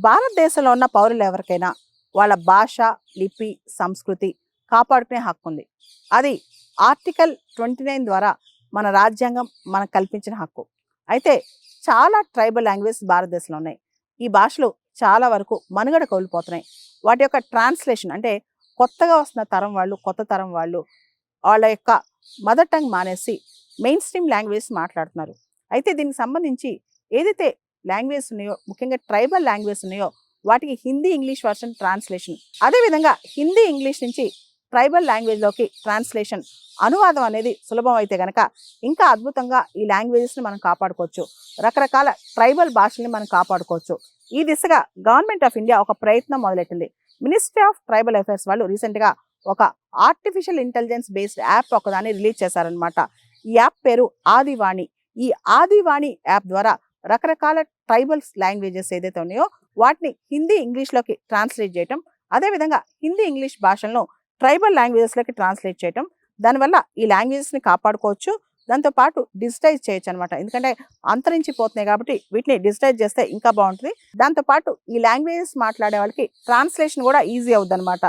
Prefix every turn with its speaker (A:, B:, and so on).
A: భారతదేశంలో ఉన్న పౌరులు ఎవరికైనా వాళ్ళ భాష, లిపి, సంస్కృతి కాపాడుకునే హక్కు ఉంది. అది ఆర్టికల్ 29 ద్వారా మన రాజ్యాంగం మనకు కల్పించిన హక్కు. అయితే చాలా ట్రైబల్ లాంగ్వేజెస్ భారతదేశంలో ఉన్నాయి. ఈ భాషలు చాలా వరకు మనుగడ కోల్పోతున్నాయి. వాటి యొక్క ట్రాన్స్లేషన్ అంటే కొత్తగా వస్తున్న తరం వాళ్ళు, కొత్త తరం వాళ్ళు వాళ్ళ యొక్క మదర్ టంగ్ మానేసి మెయిన్ స్ట్రీమ్ లాంగ్వేజెస్ మాట్లాడుతున్నారు. అయితే దీనికి సంబంధించి ఏదైతే లాంగ్వేజెస్ ఉన్నాయో, ముఖ్యంగా ట్రైబల్ లాంగ్వేజెస్ ఉన్నాయో వాటికి హిందీ, ఇంగ్లీష్ వర్షన్ ట్రాన్స్లేషన్, అదేవిధంగా హిందీ, ఇంగ్లీష్ నుంచి ట్రైబల్ లాంగ్వేజ్లోకి ట్రాన్స్లేషన్, అనువాదం అనేది సులభం అయితే కనుక ఇంకా అద్భుతంగా ఈ లాంగ్వేజెస్ని మనం కాపాడుకోవచ్చు. రకరకాల ట్రైబల్ భాషల్ని మనం కాపాడుకోవచ్చు. ఈ దిశగా గవర్నమెంట్ ఆఫ్ ఇండియా ఒక ప్రయత్నం మొదలెట్టింది. మినిస్ట్రీ ఆఫ్ ట్రైబల్ అఫైర్స్ వాళ్ళు రీసెంట్గా ఒక ఆర్టిఫిషియల్ ఇంటెలిజెన్స్ బేస్డ్ యాప్ ఒకదాన్ని రిలీజ్ చేశారనమాట. ఈ యాప్ పేరు ఆదివాణి. ఈ ఆదివాణి యాప్ ద్వారా రకరకాల ట్రైబల్స్ లాంగ్వేజెస్ ఏదైతే ఉన్నాయో వాటిని హిందీ, ఇంగ్లీష్లోకి ట్రాన్స్లేట్ చేయటం, అదేవిధంగా హిందీ, ఇంగ్లీష్ భాషలను ట్రైబల్ లాంగ్వేజెస్లోకి ట్రాన్స్లేట్ చేయటం, దానివల్ల ఈ లాంగ్వేజెస్ని కాపాడుకోవచ్చు. దాంతోపాటు డిజిటైజ్ చేయొచ్చు అనమాట. ఎందుకంటే అంతరించిపోతున్నాయి కాబట్టి వీటిని డిజిటైజ్ చేస్తే ఇంకా బాగుంటుంది. దాంతోపాటు ఈ లాంగ్వేజెస్ మాట్లాడే వాళ్ళకి ట్రాన్స్లేషన్ కూడా ఈజీ అవుద్ది అనమాట.